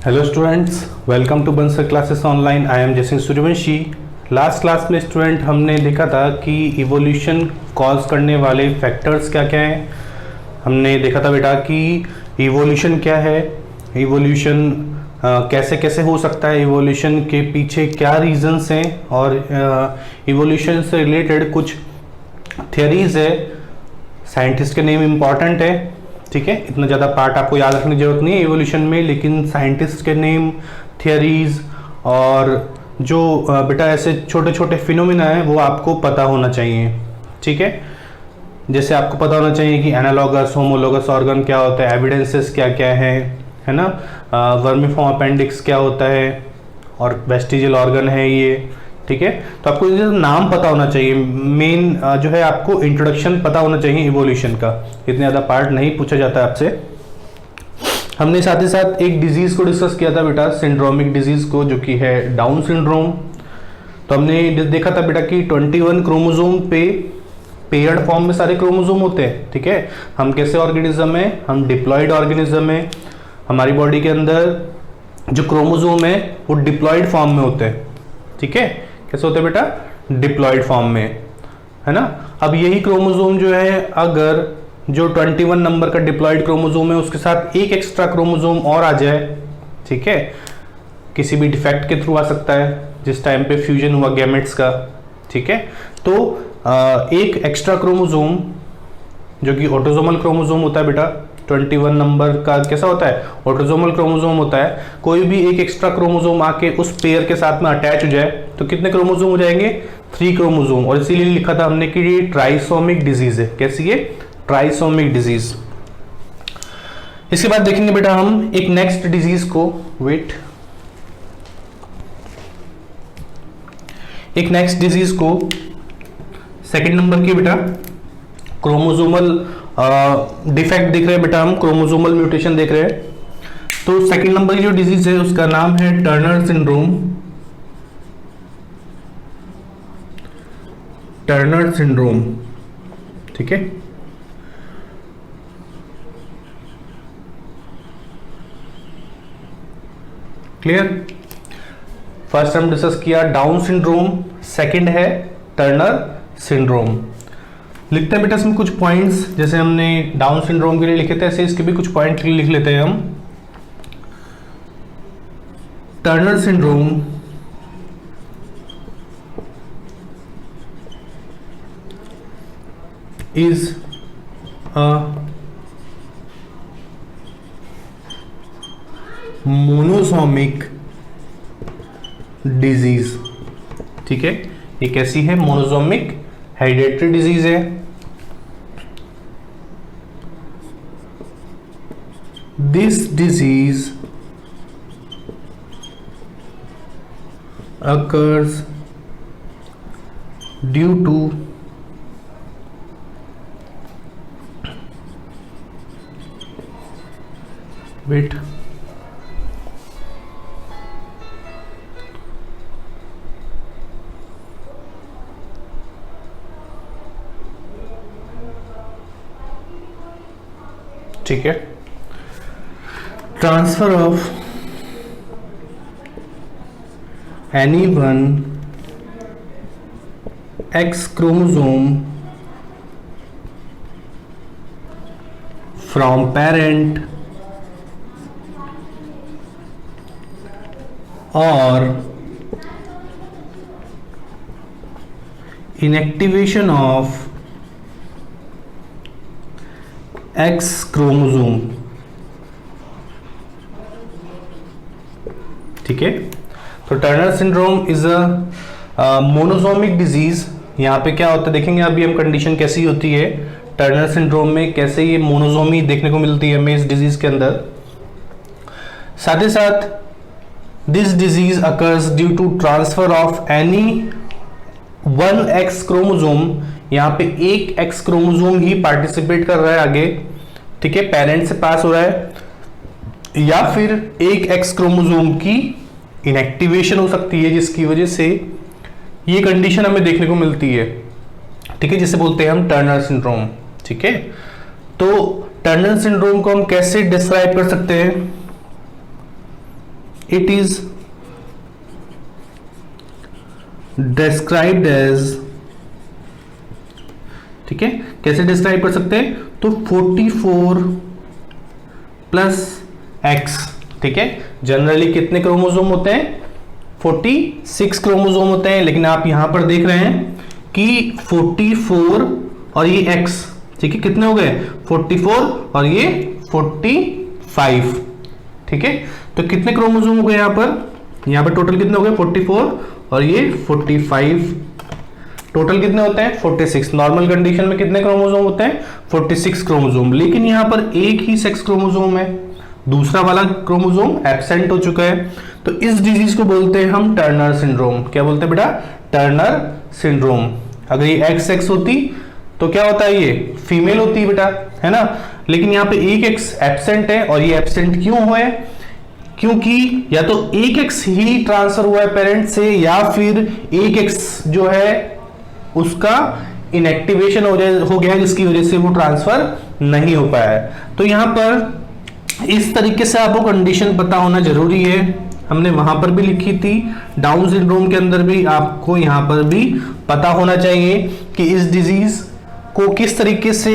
Hello students, welcome to Bansal classes online. I am जैसे Suryavanshi. Last class में student हमने देखा था कि इवोल्यूशन कॉज करने वाले फैक्टर्स क्या क्या हैं। हमने देखा था बेटा कि इवोल्यूशन क्या है, इवोल्यूशन कैसे कैसे हो सकता है, इवोल्यूशन के पीछे क्या रीजंस हैं, और इवोल्यूशन से रिलेटेड कुछ थियरीज है। साइंटिस्ट के नेम इम्पॉर्टेंट है, ठीक है। इतना ज़्यादा पार्ट आपको याद रखने की जरूरत नहीं है इवोल्यूशन में, लेकिन साइंटिस्ट के नेम, थियरीज और जो बेटा ऐसे छोटे छोटे फिनोमिना है वो आपको पता होना चाहिए, ठीक है। जैसे आपको पता होना चाहिए कि एनालॉगस होमोलोगस ऑर्गन क्या होता है, एविडेंसेस क्या क्या है ना, वर्मीफॉर्म अपेंडिक्स क्या होता है, और वेस्टिजियल ऑर्गन है ये, ठीक है। तो आपको ये नाम पता होना चाहिए। मेन जो है आपको इंट्रोडक्शन पता होना चाहिए इवोल्यूशन का। इतने ज़्यादा पार्ट नहीं पूछा जाता है आपसे। हमने साथ ही साथ एक डिजीज़ को डिस्कस किया था बेटा, सिंड्रोमिक डिजीज़ को, जो कि है डाउन सिंड्रोम। तो हमने देखा था बेटा कि 21 क्रोमोसोम पे पेयर्ड फॉर्म में सारे क्रोमोसोम होते हैं, ठीक है। हम कैसे ऑर्गेनिज्म है, हम डिप्लॉयड ऑर्गेनिज्म है। हमारी बॉडी के अंदर जो क्रोमोसोम है वो डिप्लॉयड फॉर्म में होते हैं, ठीक है। कैसे होते हैं बेटा, डिप्लॉयड फॉर्म में, है ना। अब यही क्रोमोसोम जो है, अगर जो 21 नंबर का डिप्लॉयड क्रोमोसोम है उसके साथ एक एक्स्ट्रा क्रोमोसोम और आ जाए, ठीक है, किसी भी डिफेक्ट के थ्रू आ सकता है, जिस टाइम पे फ्यूजन हुआ गैमेट्स का, ठीक है। तो एक एक्स्ट्रा क्रोमोसोम जो कि ऑटोसोमल क्रोमोसोम होता है बेटा, 21 नंबर का कैसा होता है, ऑटोसोमल क्रोमोसोम होता है। कोई भी एक एक्स्ट्रा क्रोमोसोम आके उस पेयर के साथ में अटैच हो जाए तो कितने क्रोमोसोम हो जाएंगे, 3 क्रोमोसोम। और इसीलिए लिखा था हमने कि ये ट्राइसोमिक डिजीज है। कैसी है, ट्राइसोमिक डिजीज। इसके बाद देखेंगे बेटा हम एक नेक्स्ट डिजीज को, वेट, एक नेक्स्ट डिजीज को, सेकंड नंबर की बेटा क्रोमोसोमल डिफेक्ट देख रहे हैं बेटा, हम क्रोमोसोमल म्यूटेशन देख रहे हैं। तो सेकंड नंबर की जो डिजीज है उसका नाम है टर्नर सिंड्रोम। टर्नर सिंड्रोम, ठीक है। क्लियर। फर्स्ट हम डिस्कस किया डाउन सिंड्रोम, सेकंड है टर्नर सिंड्रोम। लिखते हैं बेटा इसमें कुछ पॉइंट्स, जैसे हमने डाउन सिंड्रोम के लिए लिखे थे ऐसे इसके भी कुछ पॉइंट लिख लेते हैं हम। Turner syndrome is a monosomic disease, ठीक है। ये कैसी है, मोनोसोमिक हेरिडेटरी डिजीज है। This disease occurs due to wait ठीक है, transfer of any one X chromosome from parent और इनएक्टिवेशन ऑफ एक्स क्रोमोसोम, ठीक है। तो Turner syndrome is a monosomic disease. यहाँ पे क्या होता है देखेंगे अभी हम, कंडीशन कैसी होती है टर्नर सिंड्रोम में, कैसे ये मोनोसोमी देखने को मिलती है हमें इस डिजीज के अंदर। साथ ही साथ this disease occurs due to transfer of any one X chromosome. यहाँ पे एक एक्स क्रोमोसोम ही पार्टिसिपेट कर रहा है आगे, ठीक है, पेरेंट से पास हो रहा है, या फिर एक एक्स क्रोमोसोम की इनएक्टिवेशन हो सकती है जिसकी वजह से ये कंडीशन हमें देखने को मिलती है, ठीक है, जिसे बोलते हैं हम टर्नर सिंड्रोम, ठीक है। तो टर्नर सिंड्रोम को हम कैसे डिस्क्राइब कर सकते हैं? इट इज डिस्क्राइब्ड एज, ठीक है, कैसे डिस्क्राइब कर सकते हैं, तो 44 प्लस एक्स, ठीक है। जनरली कितने क्रोमोसोम होते हैं, 46 क्रोमोसोम होते हैं, लेकिन आप यहां पर देख रहे हैं कि 44 और ये x, ठीक है, कितने हो गए, 44 और ये 45, ठीक है। तो कितने क्रोमोसोम हो गए यहां पर टोटल कितने हो गए, 44 और ये 45, टोटल कितने होते हैं 46। नॉर्मल कंडीशन में कितने क्रोमोसोम होते हैं, 46 क्रोमोसोम, लेकिन यहां पर एक ही सेक्स क्रोमोसोम है, दूसरा वाला क्रोमोसोम एब्सेंट हो चुका है। तो इस डिजीज को बोलते हैं हम टर्नर सिंड्रोम। क्या बोलते हैं बेटा, टर्नर सिंड्रोम। अगर ये एक्स एक्स होती तो क्या होता है, ये फीमेल होती बेटा, है ना, लेकिन यहाँ पे एक एक्स एब्सेंट है। और ये एब्सेंट क्यों हुआ है, क्योंकि या तो एक एक्स ही ट्रांसफर हुआ है पेरेंट से, या फिर एक एक्स जो है उसका इनएक्टिवेशन हो गया है, जिसकी वजह से वो ट्रांसफर नहीं हो पाया है। तो यहाँ पर इस तरीके से आपको कंडीशन पता होना जरूरी है। हमने वहां पर भी लिखी थी, डाउन सिंड्रोम के अंदर भी आपको यहां पर भी पता होना चाहिए कि इस डिजीज को किस तरीके से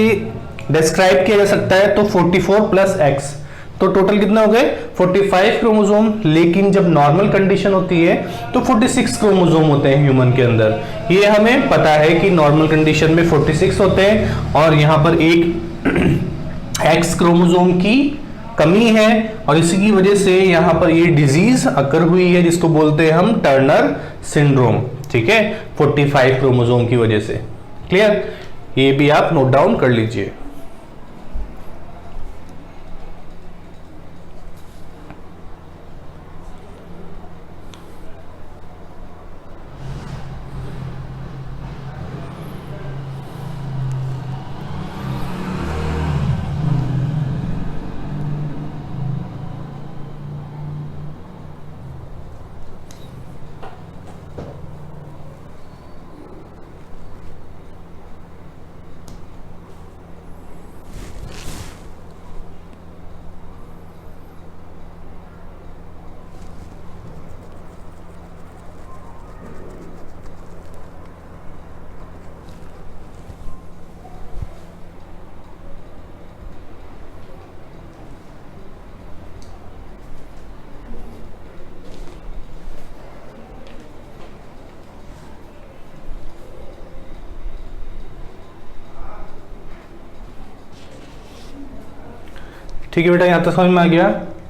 डिस्क्राइब किया जा सकता है। तो 44 प्लस एक्स, तो टोटल कितना हो गए 45 क्रोमोसोम, लेकिन जब नॉर्मल कंडीशन होती है तो 46 क्रोमोसोम होते हैं ह्यूमन के अंदर। ये हमें पता है कि नॉर्मल कंडीशन में 46 होते हैं और यहां पर एक एक्स क्रोमोसोम की कमी है, और इसी की वजह से यहां पर ये डिजीज अकर हुई है, जिसको बोलते हैं हम टर्नर सिंड्रोम, ठीक है, 45 क्रोमोसोम की वजह से। क्लियर, ये भी आप नोट डाउन कर लीजिए। ठीक है बेटा, यहाँ तक समझ में आ गया।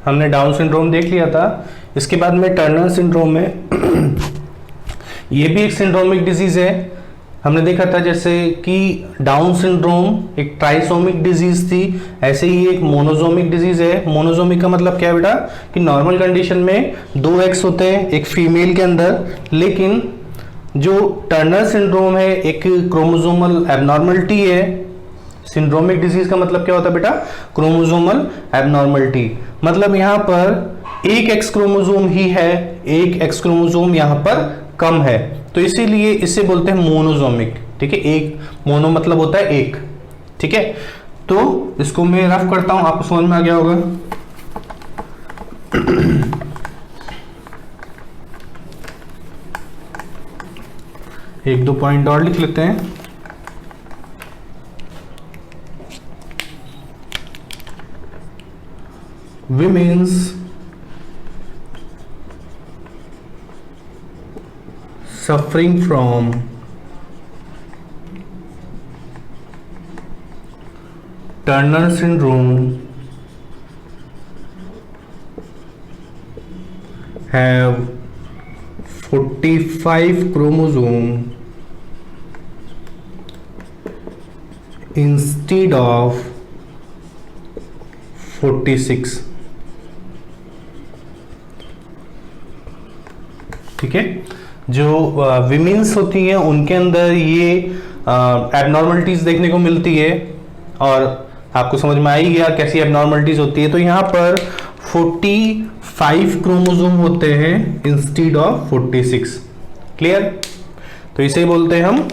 हमने डाउन सिंड्रोम देख लिया था। इसके बाद में टर्नर सिंड्रोम में ये भी एक सिंड्रोमिक डिजीज है। हमने देखा था जैसे कि डाउन सिंड्रोम एक ट्राइसोमिक डिजीज थी, ऐसे ही एक मोनोजोमिक डिजीज है। मोनोजोमिक का मतलब क्या है बेटा, कि नॉर्मल कंडीशन में 2 एक्स होते हैं एक फीमेल के अंदर, लेकिन जो टर्नर सिंड्रोम है एक क्रोमोसोमल एबनॉर्मलिटी है। सिंड्रोमिक डिजीज का मतलब क्या होता है बेटा, क्रोमोसोमल एबनॉर्मलिटी, मतलब यहां पर एक एक्स क्रोमोसोम ही है, एक एक्स क्रोमोसोम यहां पर कम है, तो इसीलिए इसे बोलते हैं मोनोजोमिक। ठीक है, एक मोनो मतलब होता है एक। ठीक है, तो इसको मैं रफ करता हूं, आपको समझ में आ गया होगा। एक दो पॉइंट और लिख लेते हैं। Women's suffering from Turner syndrome have 45 chromosomes instead of 46। ठीक है, जो विमेंस होती हैं उनके अंदर ये एबनॉर्मलिटीज देखने को मिलती है, और आपको समझ में आ ही गया कैसी एबनॉर्मलिटीज होती है। तो यहाँ पर 45 क्रोमोसोम होते हैं इंस्टीड ऑफ 46। क्लियर, तो इसे बोलते हैं हम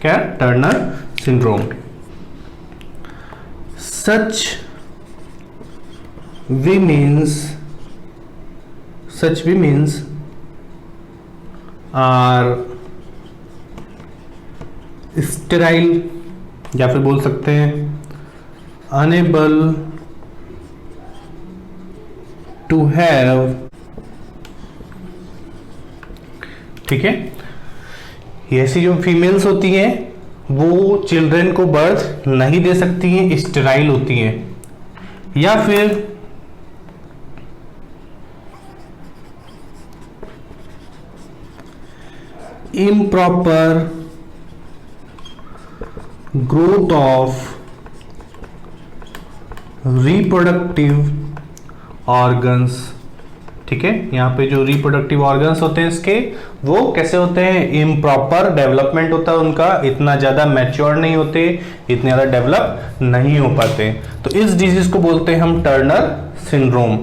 क्या, Turner syndrome. Such women's such women's are sterile या फिर बोल सकते हैं unable to have, ठीक है, ये ऐसी जो फीमेल्स होती हैं वो चिल्ड्रन को बर्थ नहीं दे सकती हैं, स्टेराइल होती हैं, या फिर improper growth of reproductive organs, ठीक है, यहाँ पे जो रिप्रोडक्टिव ऑर्गन्स होते हैं इसके वो कैसे होते हैं, इम्प्रॉपर डेवलपमेंट होता है उनका, इतना ज़्यादा मैच्योर नहीं होते, इतने ज़्यादा डेवलप नहीं हो पाते। तो इस डिजीज को बोलते हैं हम टर्नर सिंड्रोम।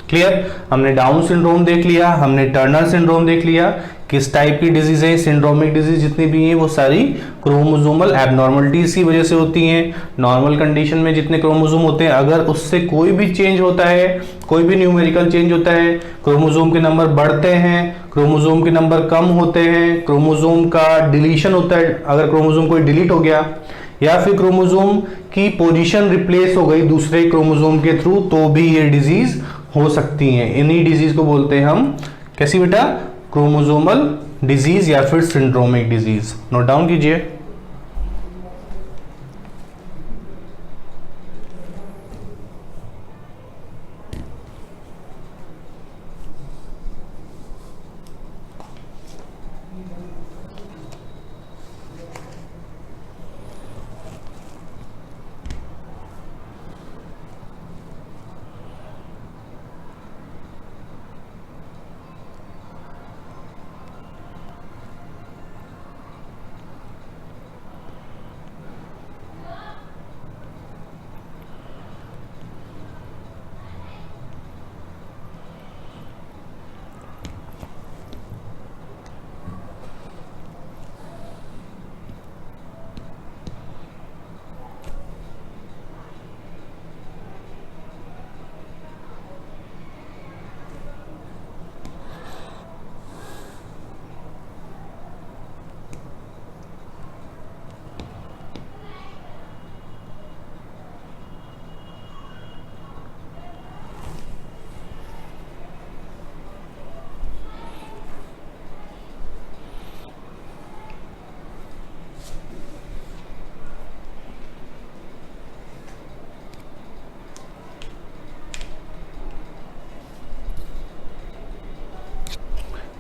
क्लियर, हमने डाउन सिंड्रोम देख लिया, हमने टर्नर सिंड्रोम देख लिया। किस टाइप की डिजीज है, सिंड्रोमिक डिजीज जितनी भी हैं वो सारी क्रोमोसोमल एबनॉर्मलिटीज की वजह से होती हैं। नॉर्मल कंडीशन में जितने क्रोमोसोम होते हैं अगर उससे कोई भी चेंज होता है, कोई भी न्यूमेरिकल चेंज होता है, क्रोमोसोम के नंबर बढ़ते हैं, क्रोमोसोम के नंबर कम होते हैं, क्रोमोसोम का डिलीशन होता है, अगर क्रोमोसोम कोई डिलीट हो गया या फिर क्रोमोसोम की पोजीशन रिप्लेस हो गई दूसरे क्रोमोसोम के थ्रू, तो भी ये डिजीज हो सकती हैं। इन्हीं डिजीज को बोलते हैं हम कैसी बेटा, क्रोमोसोमल डिजीज या फिर सिंड्रोमिक डिजीज। नोट डाउन कीजिए।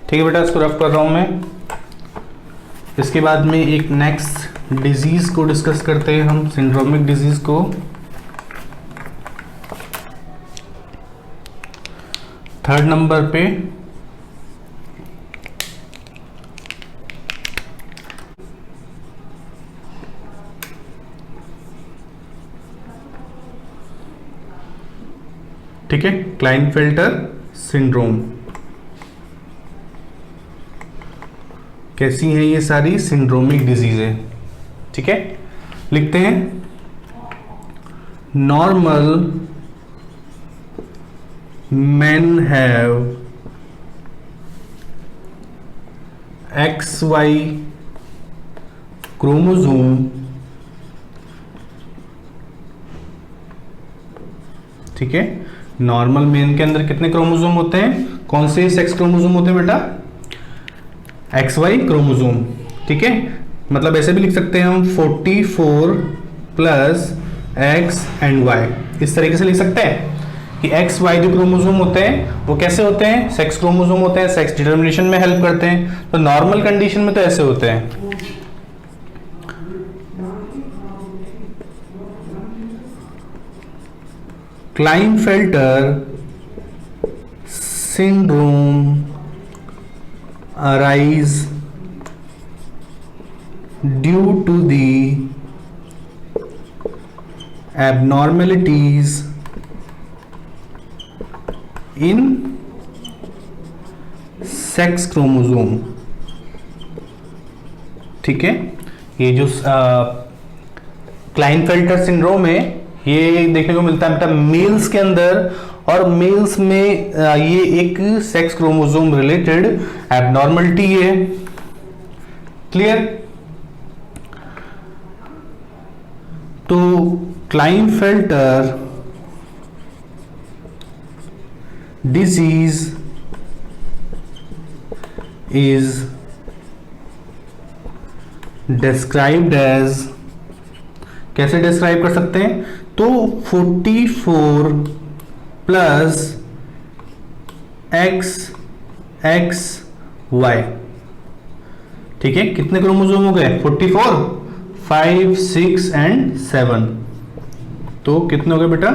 ठीक है बेटा, इसको रफ कर रहा हूं मैं। इसके बाद में एक नेक्स्ट डिजीज को डिस्कस करते हैं हम, सिंड्रोमिक डिजीज को। थर्ड नंबर पे ठीक है, क्लाइनफेल्टर सिंड्रोम। कैसी हैं ये सारी सिंड्रोमिक डिजीज है, ठीक है। लिखते हैं, normal men have XY chromosome, ठीक है। नॉर्मल मेन के अंदर कितने क्रोमोसोम होते हैं, कौन से सेक्स क्रोमोसोम होते हैं बेटा, XY क्रोमोसोम, ठीक है। मतलब ऐसे भी लिख सकते हैं हम 44 प्लस X एंड Y, इस तरीके से लिख सकते हैं कि XY जो क्रोमोसोम होते हैं वो कैसे होते हैं, सेक्स क्रोमोसोम होते हैं, सेक्स डिटर्मिनेशन में हेल्प करते हैं। तो नॉर्मल कंडीशन में तो ऐसे होते हैं। Klinefelter syndrome arise due to the abnormalities in sex chromosome, ठीक है। ये जो क्लाइनफेल्टर सिंड्रोम है ये देखने को मिलता है बेटा मेल्स के अंदर और मेल्स में ये एक सेक्स क्रोमोसोम रिलेटेड एबनॉर्मलिटी है। क्लियर? तो Klinefelter disease is described as, कैसे डिस्क्राइब कर सकते हैं? तो 44 प्लस एक्स एक्स वाई, ठीक है। कितने क्रोमोसोम हो गए? 44, 5, 6 एंड 7, तो कितने हो गए बेटा?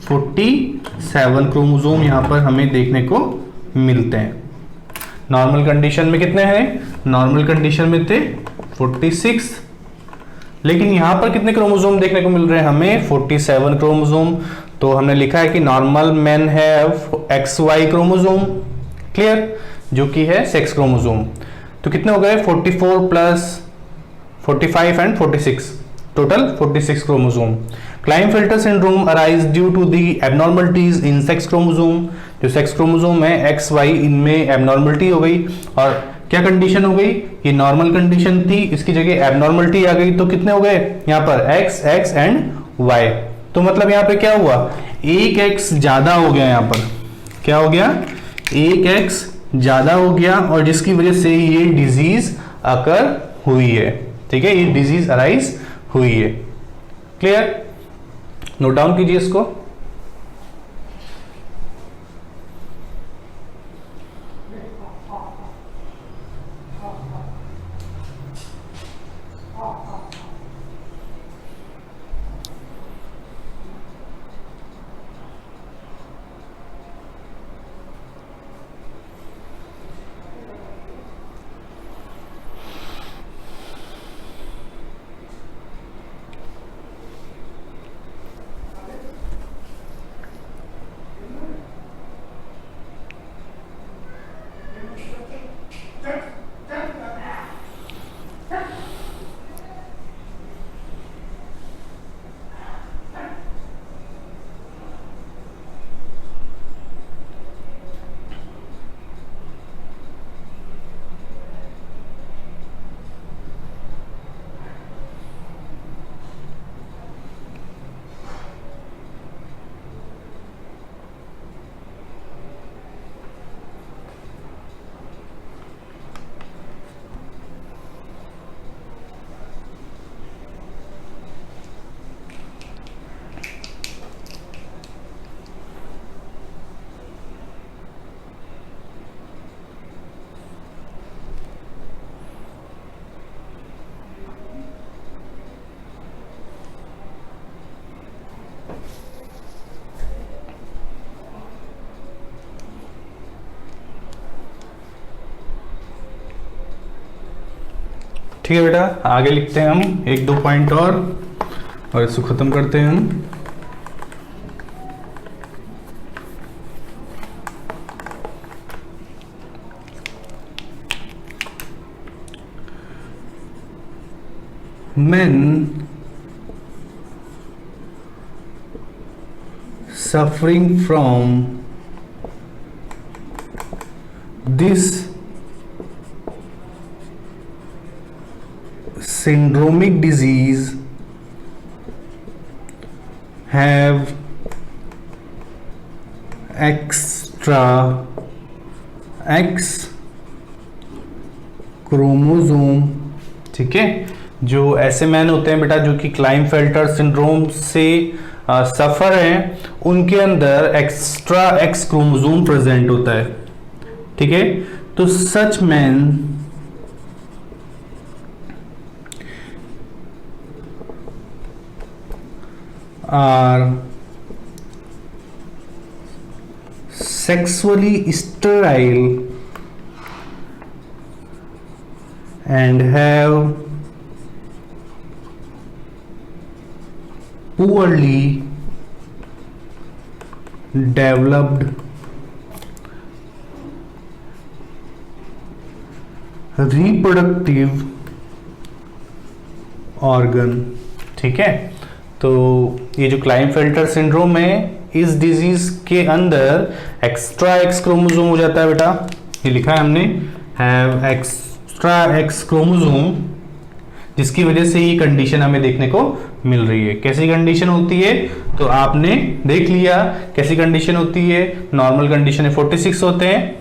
47 क्रोमोसोम यहां पर हमें देखने को मिलते हैं। नॉर्मल कंडीशन में कितने हैं? नॉर्मल कंडीशन में थे 46, लेकिन यहां पर कितने क्रोमोसोम देखने को मिल रहे हैं हमें? 47 क्रोमोसोम। तो हमने लिखा है कि normal men have XY chromosome, clear, जो कि है सेक्स क्रोमोसोम। तो कितने हो गए? 44 plus 45 and 46, total 46 chromosome. Klinefelter syndrome arise due to the abnormalities in sex chromosome. जो सेक्स क्रोमोसोम है XY, इनमें एबनॉर्मलिटी हो गई, और क्या कंडीशन हो गई? ये नॉर्मल कंडीशन थी, इसकी जगह एबनॉर्मलिटी आ गई। तो कितने हो गए यहाँ पर? X, X and Y। तो मतलब यहाँ पे क्या हुआ? एक X ज्यादा हो गया, यहाँ पर क्या हो गया? एक X ज्यादा हो गया, और जिसकी वजह से ये डिजीज अकर हुई है, ठीक है, ये डिजीज अराइज हुई है। क्लियर? नोट डाउन कीजिए इसको। ठीक है बेटा, आगे लिखते हैं हम एक दो पॉइंट और इसको खत्म करते हैं हम। Men suffering from this syndromic disease have extra X chromosome, ठीक है। जो ऐसे मैन होते हैं बेटा जो कि क्लाइनफेल्टर सिंड्रोम से सफर हैं, उनके अंदर एक्स्ट्रा X क्रोमोसोम प्रेजेंट होता है, ठीक है। तो सच man are sexually sterile and have poorly developed reproductive organ, ठीक है। तो ये जो क्लाइनफेल्टर सिंड्रोम है, इस डिजीज के अंदर एक्स्ट्रा एक्स क्रोमोसोम हो जाता है बेटा, ये लिखा है हमने, हैव एक्स्ट्रा एक्स क्रोमोसोम, जिसकी वजह से ये कंडीशन हमें देखने को मिल रही है। कैसी कंडीशन होती है तो आपने देख लिया कैसी कंडीशन होती है। नॉर्मल कंडीशन है 46 होते हैं,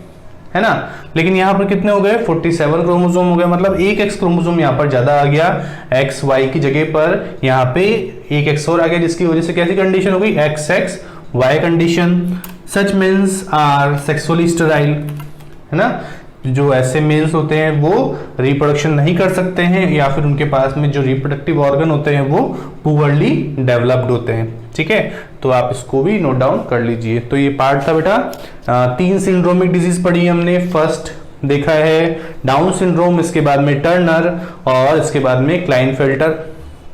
है ना, लेकिन यहाँ पर कितने हो गए, 47 क्रोमोसोम हो गए, मतलब एक एक्स क्रोमोसोम यहाँ पर ज्यादा आ गया, एक्स वाई की जगह पर यहाँ पे एक एक्स और आ गया, जिसकी वजह से कैसी कंडीशन हो गई, X X Y condition. Such mens are sexually sterile, है ना, जो ऐसे मेल्स होते हैं वो रिप्रोडक्शन नहीं कर सकते हैं, या फिर उनके पास में जो रिप्रोडक्टिव ऑर्गन होते हैं वो पुअरली डेवलप्ड होते हैं। ठीक है, तो आप इसको भी नोट डाउन कर लीजिए। तो ये पार्ट था बेटा, 3 सिंड्रोमिक डिजीज पढ़ी हमने। फर्स्ट देखा है डाउन सिंड्रोम, इसके बाद में टर्नर और इसके बाद में क्लाइनफेल्टर।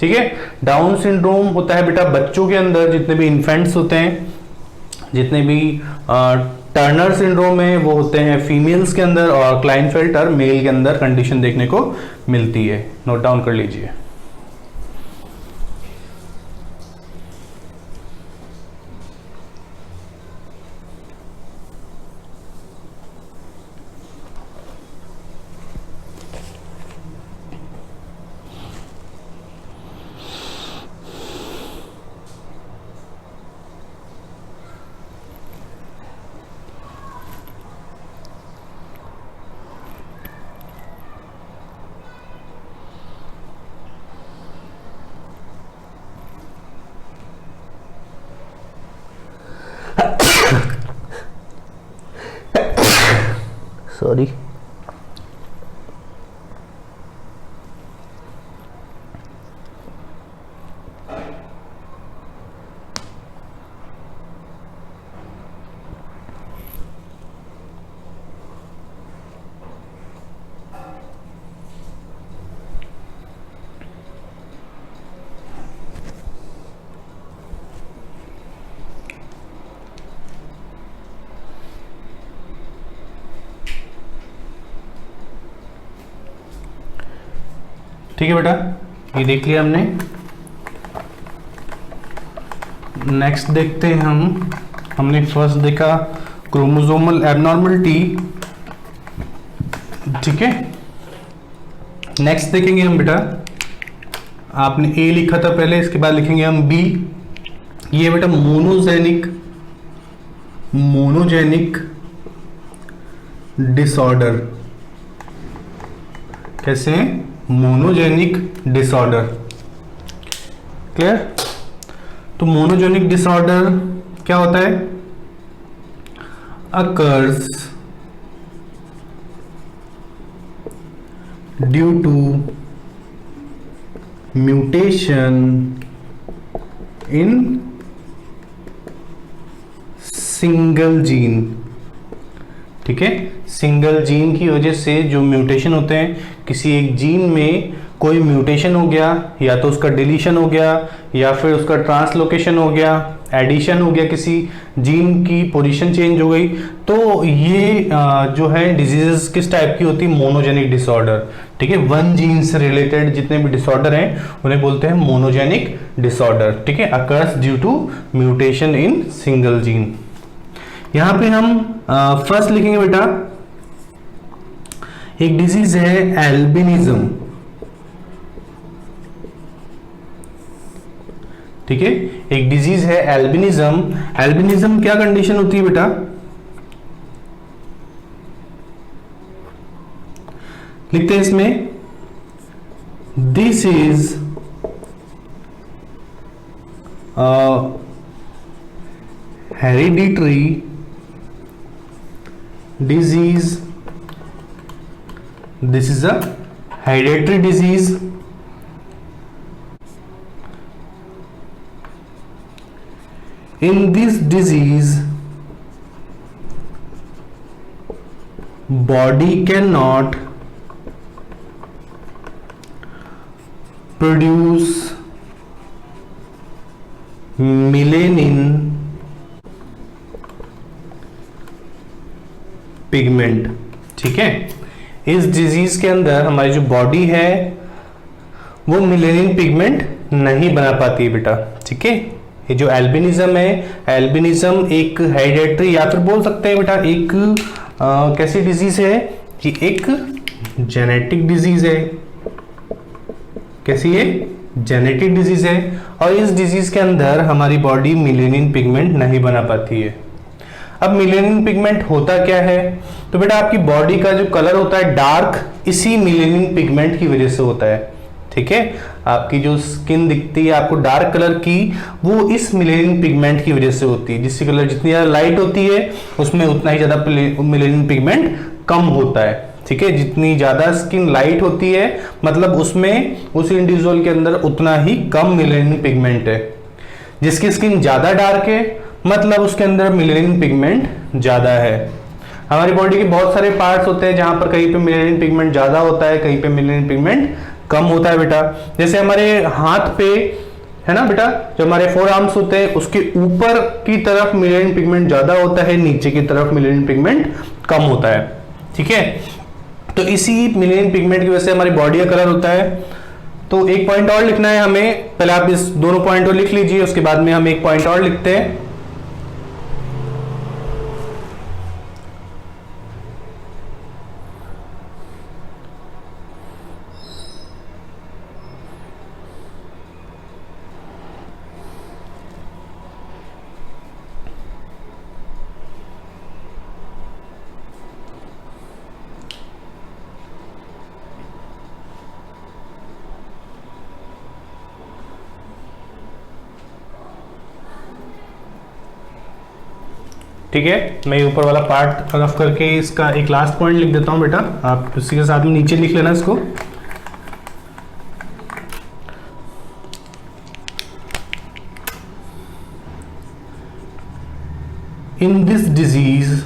ठीक है, डाउन सिंड्रोम होता है बेटा बच्चों के अंदर, जितने भी इन्फेंट्स होते हैं, जितने भी टर्नर सिंड्रोम है वो होते हैं फीमेल्स के अंदर, और क्लाइनफेल्टर मेल के अंदर कंडीशन देखने को मिलती है। नोट डाउन कर लीजिए। सॉरी, ठीक है बेटा, ये देख लिया हमने। नेक्स्ट देखते हैं हमने फर्स्ट देखा क्रोमोसोमल एबनॉर्मलिटी। ठीक है, नेक्स्ट देखेंगे हम बेटा, आपने ए लिखा था पहले, इसके बाद लिखेंगे हम बी। ये बेटा मोनोजेनिक डिसऑर्डर। कैसे हैं, मोनोजेनिक डिसऑर्डर। क्लियर? तो मोनोजेनिक डिसऑर्डर क्या होता है, occurs due to mutation in single gene. ठीक है, सिंगल जीन की वजह से जो म्यूटेशन होते हैं, किसी एक जीन में कोई म्यूटेशन हो गया, या तो उसका डिलीशन हो गया, या फिर उसका ट्रांसलोकेशन हो गया, एडिशन हो गया, किसी जीन की पोजीशन चेंज हो गई, तो ये जो है डिजीजेस किस टाइप की होती है, मोनोजेनिक डिसऑर्डर। ठीक है, वन जीन से रिलेटेड जितने भी डिसऑर्डर हैं उन्हें बोलते हैं मोनोजेनिक डिसऑर्डर। ठीक है, occurs due to mutation in single gene. यहां पे हम फर्स्ट लिखेंगे बेटा, एक डिजीज है एल्बिनिज्म। ठीक है, एक डिजीज है एल्बिनिज्म। एल्बिनिज्म क्या कंडीशन होती है बेटा, लिखते हैं इसमें, this is hereditary disease. This is a hereditary disease. In this disease, body cannot produce melanin pigment. ठीक है, इस डिजीज के अंदर हमारी जो बॉडी है वो मिलेनिन पिगमेंट नहीं बना पाती है बेटा। ठीक है। ये जो एल्बिनिज्म है, एल्बिनिज्म एक हेरिडेटरी या फिर बोल सकते हैं बेटा एक कैसी डिजीज है कि एक जेनेटिक डिजीज है। कैसी है? जेनेटिक डिजीज है। और इस डिजीज के अंदर हमारी बॉडी मेलेनिन पिगमेंट नहीं बना पाती है। अब मेलेनिन पिगमेंट होता क्या है? तो बेटा आपकी बॉडी का जो कलर होता है डार्क, इसी मेलेनिन पिगमेंट की वजह से होता है। ठीक है, आपकी जो स्किन दिखती है आपको डार्क कलर की, वो इस मेलेनिन पिगमेंट की वजह से होती है। जिसकी कलर जितनी ज्यादा लाइट होती है उसमें उतना ही ज्यादा मेलेनिन पिगमेंट कम होता है। ठीक है, जितनी ज्यादा स्किन लाइट होती है मतलब उसमें उस इंडिविजुअल के अंदर उतना ही कम मेलेनिन पिगमेंट है। जिसकी स्किन ज्यादा डार्क है मतलब उसके अंदर मेलेनिन पिगमेंट ज्यादा है। हमारी बॉडी के बहुत सारे पार्ट्स होते हैं जहां पर कहीं पे मेलेनिन पिगमेंट ज्यादा होता है, कहीं पे मेलेनिन पिगमेंट कम होता है बेटा। जैसे हमारे हाथ पे है ना बेटा, जो हमारे फोर आर्म्स होते हैं उसके ऊपर की तरफ मेलेनिन पिगमेंट ज्यादा होता है, नीचे की तरफ मेलेनिन पिगमेंट कम होता है। ठीक है, तो इसी मेलेनिन पिगमेंट की वजह से हमारी बॉडी का कलर होता है। तो एक पॉइंट और लिखना है हमें, पहले आप इस दोनों पॉइंट को लिख लीजिए, उसके बाद में हम एक पॉइंट और लिखते हैं। ठीक है, मैं ऊपर वाला पार्ट रफ करके इसका एक लास्ट पॉइंट लिख देता हूं बेटा, आप उसी के साथ में नीचे लिख लेना इसको। In this disease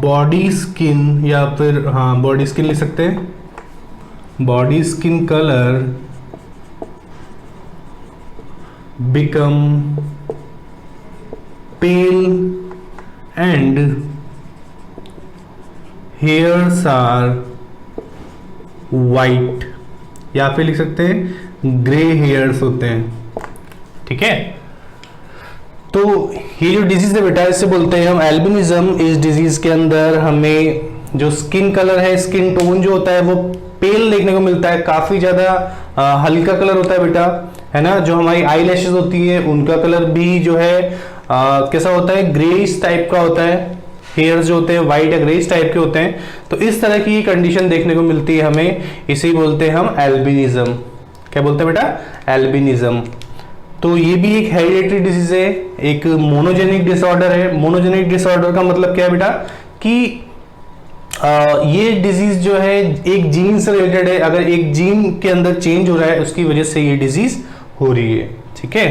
body skin, या फिर हाँ बॉडी स्किन लिख सकते हैं, body skin colour become pale and hairs are white, या फिर लिख सकते हैं ग्रे हेयर्स होते हैं। ठीक है, तो ये जो डिजीज है बेटा इससे बोलते हैं हम एल्बिनिज्म। इस डिजीज के अंदर हमें जो स्किन कलर है, स्किन टोन जो होता है वो पेल देखने को मिलता है, काफी ज्यादा हल्का कलर होता है बेटा, है ना। जो हमारी आई लैशेज होती है उनका कलर भी जो है कैसा होता है, ग्रेइश टाइप का होता है। हेयर्स जो होते हैं वाइट या ग्रेइश टाइप के होते हैं। तो इस तरह की कंडीशन देखने को मिलती है हमें, इसे बोलते हैं हम एल्बिनिज्म। क्या बोलते हैं बेटा? एल्बिनिज्म। तो ये भी एक हेरिडेटरी डिजीज है, एक मोनोजेनिक डिसऑर्डर है। मोनोजेनिक डिसऑर्डर का मतलब क्या है बेटा कि ये डिजीज जो है एक जीन से रिलेटेड है। अगर एक जीन के अंदर चेंज हो रहा है उसकी वजह से ये डिजीज हो रही है। ठीक है,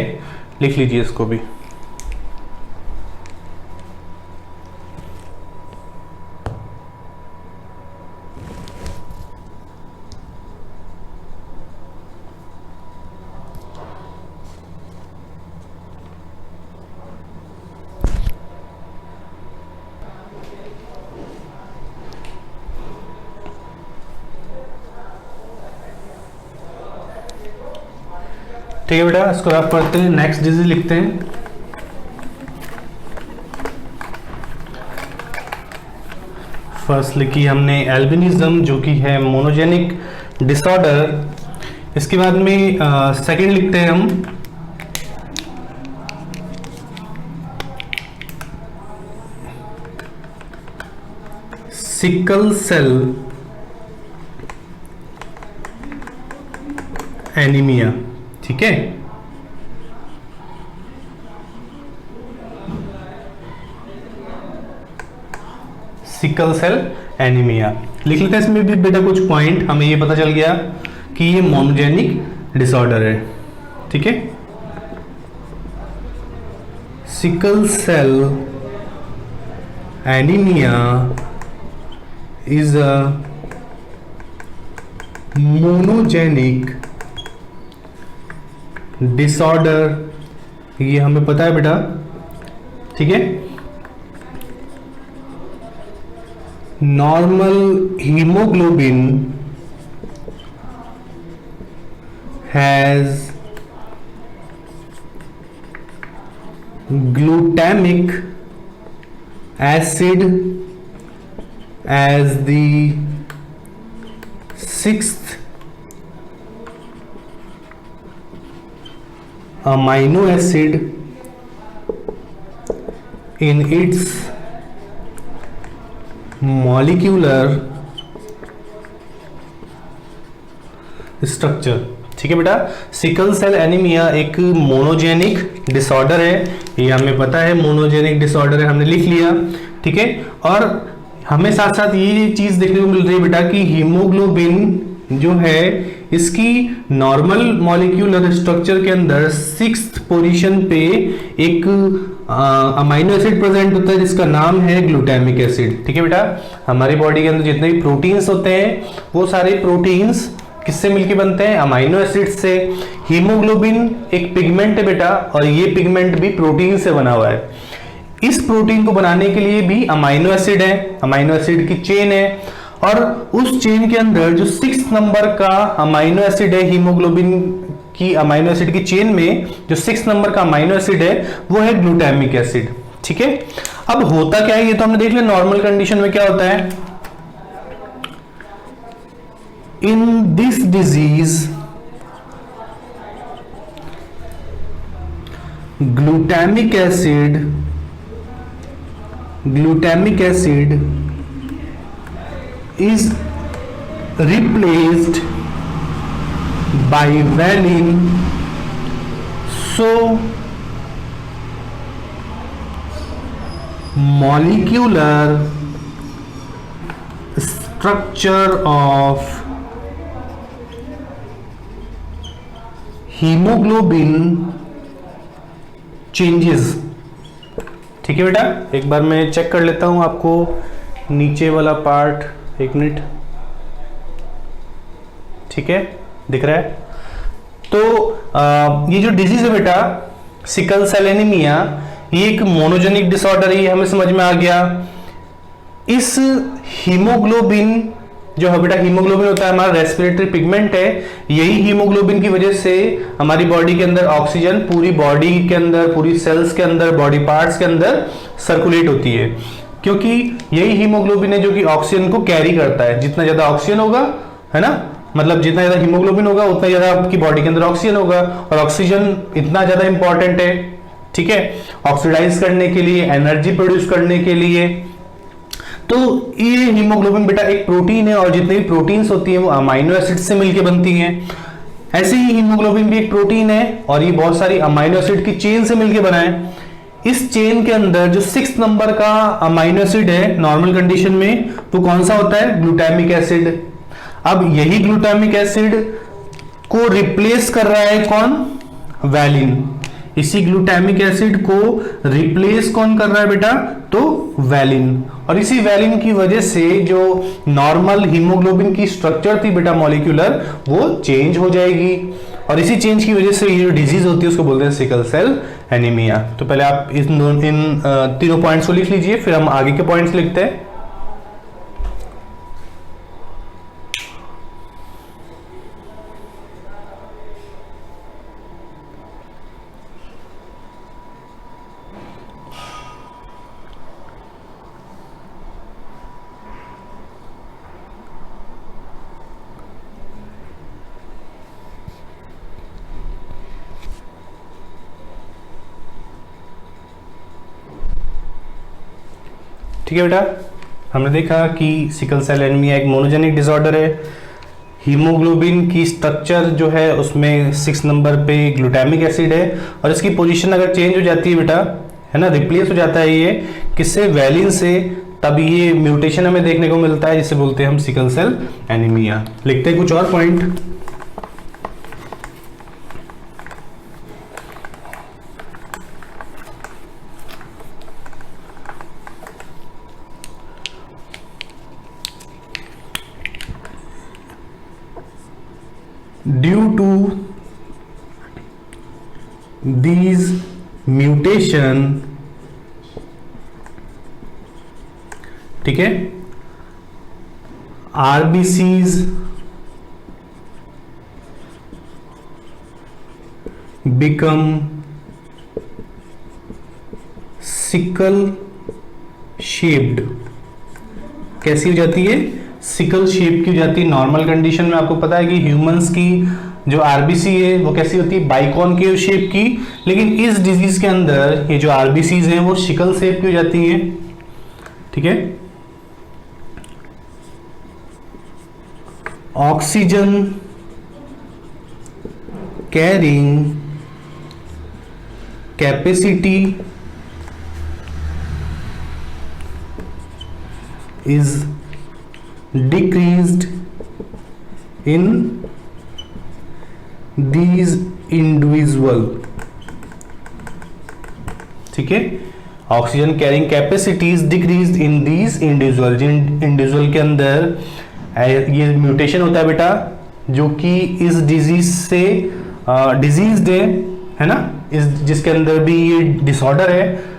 लिख लीजिए इसको भी। ठीक है बेटा, इसको रफ करते हैं, नेक्स्ट डिजीज लिखते हैं। फर्स्ट लिखी हमने एल्बिनिज्म जो कि है मोनोजेनिक डिसऑर्डर। इसके बाद में सेकंड लिखते हैं हम सिकल सेल एनीमिया। ठीक है, सिकल सेल एनीमिया लिख लेते हैं। इसमें भी बेटा कुछ पॉइंट हमें ये पता चल गया कि ये मोनोजेनिक डिसऑर्डर है। ठीक है, sickle cell anaemia is a monogenic disorder, ये हमें पता है बेटा। ठीक है, normal haemoglobin has glutamic acid as the sixth amino acid in its molecular structure. ठीक है बेटा, सिकल सेल एनीमिया एक मोनोजेनिक डिसऑर्डर है, ये हमें पता है मोनोजेनिक डिसऑर्डर है, हमने लिख लिया। ठीक है, और हमें साथ साथ ये चीज देखने को मिल रही है बेटा कि हीमोग्लोबिन जो है इसकी नॉर्मल मॉलिक्यूलर स्ट्रक्चर के अंदर 6th पोजीशन पे एक अमाइनो एसिड प्रेजेंट होता है जिसका नाम है ग्लूटामिक एसिड। ठीक है बेटा, हमारी बॉडी के अंदर जितने भी प्रोटीन्स होते हैं वो सारे प्रोटीन्स किससे मिलके बनते हैं? अमाइनो एसिड से। हीमोग्लोबिन एक पिगमेंट है बेटा, और ये पिगमेंट भी प्रोटीन से बना हुआ है। इस प्रोटीन को बनाने के लिए भी अमाइनो एसिड है, अमाइनो एसिड की चेन है, और उस चेन के अंदर जो 6 नंबर का अमाइनो एसिड है हीमोग्लोबिन की अमाइनो एसिड की चेन में जो 6 नंबर का अमाइनो एसिड है वो है ग्लूटामिक एसिड। ठीक है, अब होता क्या है ये तो हमने देख लिया, नॉर्मल कंडीशन में क्या होता है। In this disease, glutamic acid is replaced by valine, so molecular structure of haemoglobin changes. ठीक है बेटा, एक बार मैं चेक कर लेता हूं आपको नीचे वाला पार्ट, 1 मिनट। ठीक है, दिख रहा है। तो ये जो डिजीज है बेटा सिकल सेल एनीमिया, ये एक मोनोजेनिक डिसऑर्डर है, ये हमें समझ में आ गया। इस हीमोग्लोबिन जो है बेटा, हीमोग्लोबिन होता है हमारा रेस्पिरेटरी पिगमेंट है, यही हीमोग्लोबिन की वजह से हमारी बॉडी के अंदर ऑक्सीजन पूरी बॉडी के अंदर, पूरी सेल्स के अंदर, बॉडी पार्ट्स के अंदर सर्कुलेट होती है, क्योंकि यही हीमोग्लोबिन है जो कि ऑक्सीजन को कैरी करता है। जितना ज्यादा ऑक्सीजन होगा, है ना, मतलब जितना ज्यादा हीमोग्लोबिन होगा उतना ज्यादा आपकी बॉडी के अंदर ऑक्सीजन होगा, और ऑक्सीजन इतना ज्यादा इंपॉर्टेंट है, ठीक है, ऑक्सीडाइज करने के लिए, एनर्जी प्रोड्यूस करने के लिए। तो ये हीमोग्लोबिन बेटा एक प्रोटीन है, और जितनी भी प्रोटीन्स होती हैं वो अमाइनो एसिड से मिलकर बनती हैं। ऐसे ही हीमोग्लोबिन भी एक प्रोटीन है, और ये बहुत सारी अमाइनो एसिड की चेन से मिलकर बना है। इस चेन के अंदर जो 6 नंबर का अमाइनो एसिड है नॉर्मल कंडीशन में, वो कौन सा होता है? Glutamic acid. अब यही ग्लूटामिक एसिड को रिप्लेस कर रहा है कौन? वैलिन। इसी ग्लूटामिक एसिड को रिप्लेस कौन कर रहा है बेटा? तो वैलिन। और इसी वैलिन की वजह से जो नॉर्मल हीमोग्लोबिन की स्ट्रक्चर थी बेटा मॉलिक्यूलर, वो चेंज हो जाएगी, और इसी चेंज की वजह से ये जो डिजीज होती है उसको बोलते हैं सिकल सेल एनीमिया। तो पहले आप इन तीनों पॉइंट्स को लिख लीजिए, फिर हम आगे के पॉइंट्स लिखते हैं। ठीक है बेटा, हमने देखा कि सिकल सेल एनीमिया एक मोनोजेनिक डिसऑर्डर है। हीमोग्लोबिन की स्ट्रक्चर जो है उसमें 6 नंबर पे ग्लूटामिक एसिड है, और इसकी पोजीशन अगर चेंज हो जाती है बेटा, है ना, रिप्लेस हो जाता है ये किससे? वैलिन से, तब ये म्यूटेशन हमें देखने को मिलता है, जिसे बोलते हैं हम सिकल सेल एनीमिया। लिखते हैं कुछ और point. Due to these mutation, ठीक है, RBCs बिकम सिकल शेप्ड। कैसी हो जाती है? सिकल शेप की हो जाती है। नॉर्मल कंडीशन में आपको पता है कि ह्यूमंस की जो आरबीसी है वो कैसी होती है? बाइकॉनकेव शेप की। लेकिन इस डिजीज के अंदर ये जो आरबीसीज हैं वो सिकल शेप की हो जाती है। ठीक है। Oxygen carrying capacity is decreased in these individual। ठीक है। Oxygen carrying capacity is decreased in these individual. जिन इंडिविजुअल के अंदर ये म्यूटेशन होता है बेटा, जो कि इस डिजीज से डिजीज्ड है ना, इस जिसके अंदर भी ये डिसऑर्डर है,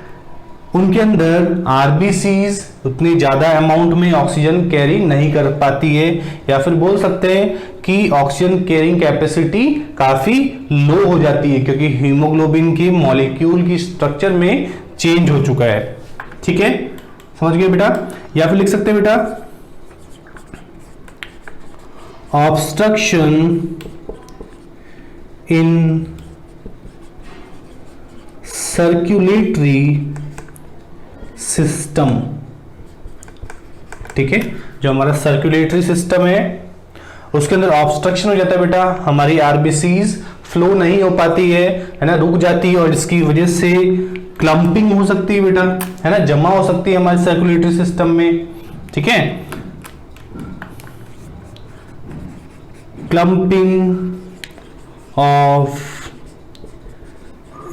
उनके अंदर आरबीसीज उतनी ज्यादा अमाउंट में ऑक्सीजन कैरी नहीं कर पाती है, या फिर बोल सकते हैं कि ऑक्सीजन कैरिंग कैपेसिटी काफी लो हो जाती है, क्योंकि हीमोग्लोबिन की मॉलिक्यूल की स्ट्रक्चर में चेंज हो चुका है। ठीक है, समझ गए बेटा? या फिर लिख सकते हैं बेटा, ऑब्स्ट्रक्शन इन सर्कुलेटरी सिस्टम। ठीक है, जो हमारा सर्कुलेटरी सिस्टम है उसके अंदर ऑब्स्ट्रक्शन हो जाता है बेटा, हमारी आरबीसीज फ्लो नहीं हो पाती है ना, रुक जाती है, और इसकी वजह से क्लम्पिंग हो सकती है बेटा, है ना, जमा हो सकती है हमारे सर्कुलेटरी सिस्टम में। ठीक है, clumping of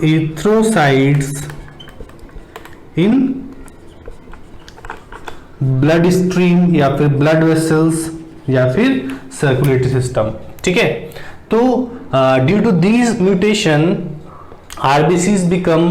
erythrocytes in blood stream या फिर ब्लड वेसल्स या फिर सर्कुलेटरी सिस्टम। ठीक है, तो due to these mutation RBCs become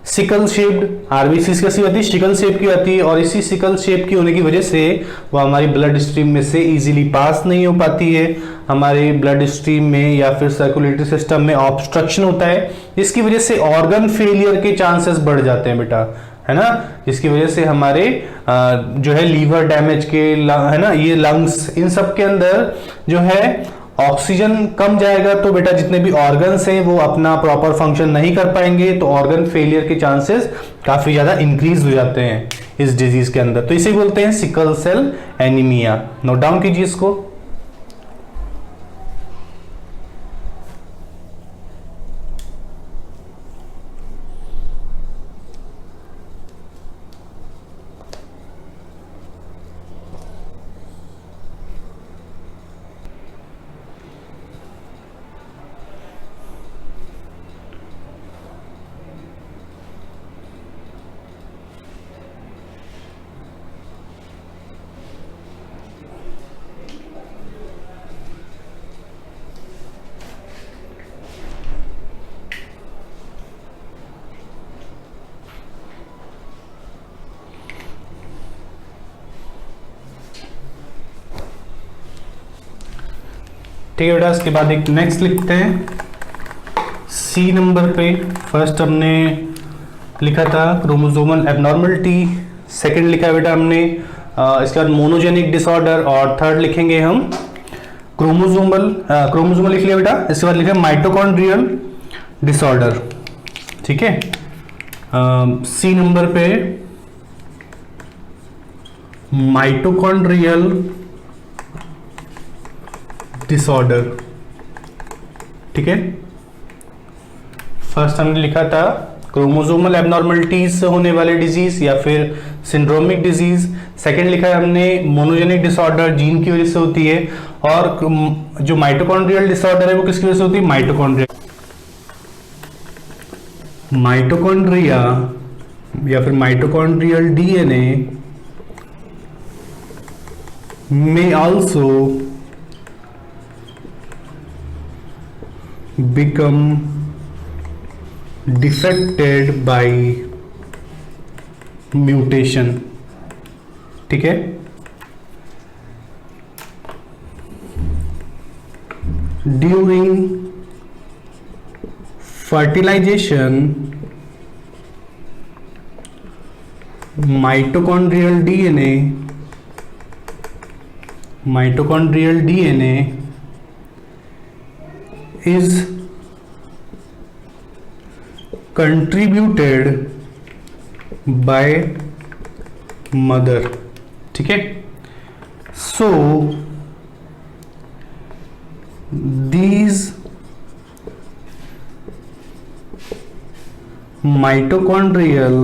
sickle shaped. RBCs कैसी होती है? सिकल शेप की होती है, और इसी सिकल शेप की होने की वजह से वो हमारी ब्लड स्ट्रीम में से इजीली पास नहीं हो पाती है, हमारे ब्लड स्ट्रीम में या फिर सर्कुलेटरी सिस्टम में ऑब्स्ट्रक्शन होता है, जिसकी वजह से ऑर्गन फेलियर के चांसेस बढ़ जाते हैं बेटा, है ना, जिसकी वजह से हमारे जो है लीवर डैमेज के, है ना, ये लंग्स, इन सब के अंदर जो है ऑक्सीजन कम जाएगा तो बेटा जितने भी ऑर्गन्स हैं वो अपना प्रॉपर फंक्शन नहीं कर पाएंगे, तो ऑर्गन फेलियर के चांसेस काफी ज्यादा इंक्रीज हो जाते हैं इस डिजीज के अंदर। तो इसे बोलते हैं sickle cell anaemia. Note down कीजिए इसको। ठीक है बेटा, इसके बाद एक नेक्स्ट लिखते हैं सी नंबर पे। फर्स्ट हमने लिखा था क्रोमोसोमल एबनॉर्मलिटी, सेकंड लिखा है बेटा हमने इसके बाद मोनोजेनिक डिसऑर्डर, और थर्ड लिखेंगे हम क्रोमोसोमल लिख लिया बेटा। इसके बाद लिखा माइटोकॉन्ड्रियल डिसऑर्डर। ठीक है, सी नंबर पे माइटोकॉन्ड्रियल डिसऑर्डर। ठीक है, फर्स्ट हमने लिखा था क्रोमोसोमल एबनॉर्मलिटीज से होने वाले डिजीज या फिर सिंड्रोमिक डिजीज। सेकंड लिखा है हमने मोनोजेनिक डिसऑर्डर, जीन की वजह से होती है, और जो माइटोकॉन्ड्रियल डिसऑर्डर है वो किसकी वजह से होती है? माइटोकॉन्ड्रिया या फिर माइटोकॉन्ड्रियल डीएनए में also become defected by mutation। ठीक है, during fertilisation mitochondrial DNA is contributed by mother. ठीक है, so these mitochondrial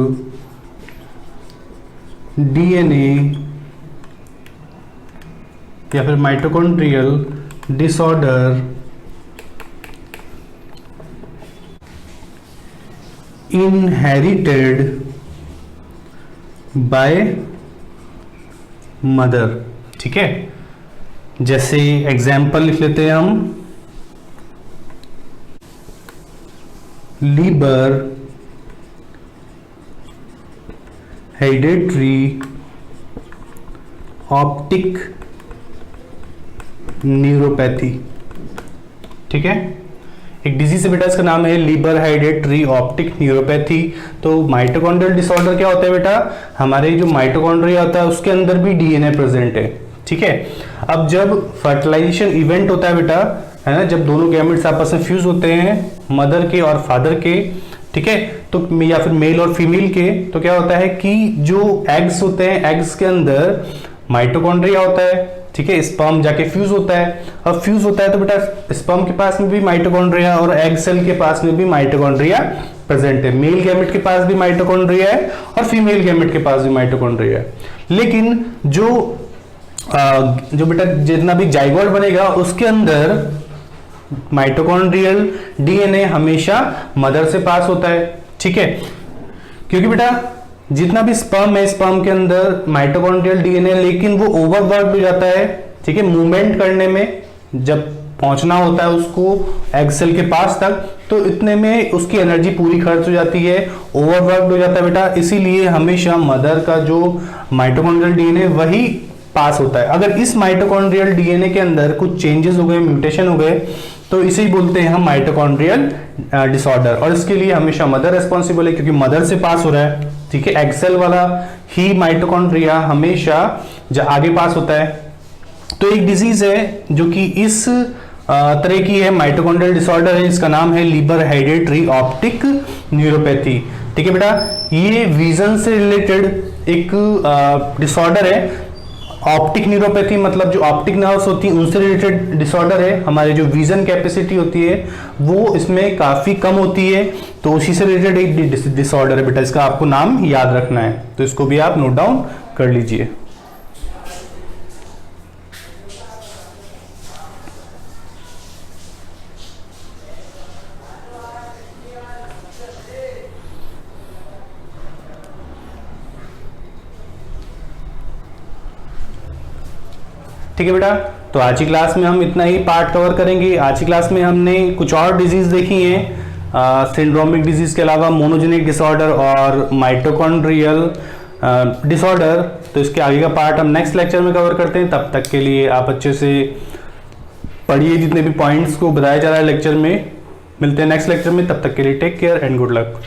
DNA या फिर mitochondrial disorder inherited by mother. ठीक है, जैसे एग्जाम्पल लिख लेते हैं हम, लीबर हेरिडिटरी ऑप्टिक न्यूरोपैथी। ठीक है, एक डिजीज है बेटा, इसका नाम है लीबर हेरिडिटरी ऑप्टिक न्यूरोपैथी। तो माइटोकॉन्ड्रियल डिसऑर्डर क्या होता है बेटा, हमारे जो माइटोकॉन्ड्रिया होता है उसके अंदर भी डीएनए प्रेजेंट है। ठीक है, अब जब फर्टिलाइजेशन इवेंट होता है बेटा, है ना, जब दोनों गैमेट्स आपस में फ्यूज होते हैं, मदर के और फादर के, ठीक है, तो या फिर मेल और फीमेल के, तो क्या होता है कि जो एग्स होते हैं, एग्स के अंदर माइटोकॉन्ड्रिया होता है। ठीक है, स्पर्म जाके फ्यूज होता है, अब फ्यूज होता है तो बेटा स्पर्म के पास में भी माइटोकॉन्ड्रिया और एग सेल के पास में भी माइटोकॉन्ड्रिया प्रेजेंट है। मेल गैमेट के पास भी माइटोकॉन्ड्रिया है और फीमेल गैमेट के पास भी माइटोकॉन्ड्रिया है। लेकिन जो बेटा जितना भी जाइगोट बनेगा उसके अंदर माइटोकॉन्ड्रियल डीएनए हमेशा मदर से पास होता है। ठीक है, क्योंकि बेटा जितना भी स्पर्म है, स्पर्म के अंदर माइटोकॉन्ड्रियल डीएनए, लेकिन वो ओवरवर्क हो जाता है। ठीक है, मूवमेंट करने में जब पहुंचना होता है उसको एग सेल के पास तक, तो इतने में उसकी एनर्जी पूरी खर्च हो जाती है, ओवरवर्क हो जाता है बेटा। इसीलिए हमेशा मदर का जो माइटोकॉन्ड्रियल डीएनए वही पास होता है। अगर इस माइटोकॉन्ड्रियल डीएनए के अंदर कुछ चेंजेस हो गए, म्यूटेशन हो गए, तो इसे ही बोलते हैं हम माइटोकॉन्ड्रियल डिसऑर्डर। और इसके लिए हमेशा मदर रिस्पॉन्सिबल है, क्योंकि मदर से पास हो रहा है। ठीक है, एग सेल वाला ही माइटोकॉन्ड्रिया हमेशा आगे पास होता है। तो एक डिजीज है जो कि इस तरह की है, माइटोकॉन्ड्रियल डिसऑर्डर है, इसका नाम है लीबर हेरिडिटरी ऑप्टिक न्यूरोपैथी। ठीक है बेटा, ये विजन से रिलेटेड एक डिसऑर्डर है। ऑप्टिक न्यूरोपैथी मतलब जो ऑप्टिक नर्व्स होती हैं उनसे रिलेटेड डिसऑर्डर है। हमारे जो विजन कैपेसिटी होती है वो इसमें काफी कम होती है, तो उसी से रिलेटेड एक डिसऑर्डर है बेटा। इसका आपको नाम याद रखना है, तो इसको भी आप नोट डाउन कर लीजिए। ठीक है बेटा, तो आज की क्लास में हम इतना ही पार्ट कवर करेंगे। आज की क्लास में हमने कुछ और डिजीज देखी हैं, सिंड्रोमिक डिजीज के अलावा मोनोजेनिक डिसऑर्डर और माइटोकॉन्ड्रियल डिसऑर्डर। तो इसके आगे का पार्ट हम नेक्स्ट लेक्चर में कवर करते हैं। तब तक के लिए आप अच्छे से पढ़िए जितने भी पॉइंट्स को बताया जा रहा है लेक्चर में। मिलते हैं नेक्स्ट लेक्चर में, तब तक के लिए take care and good luck.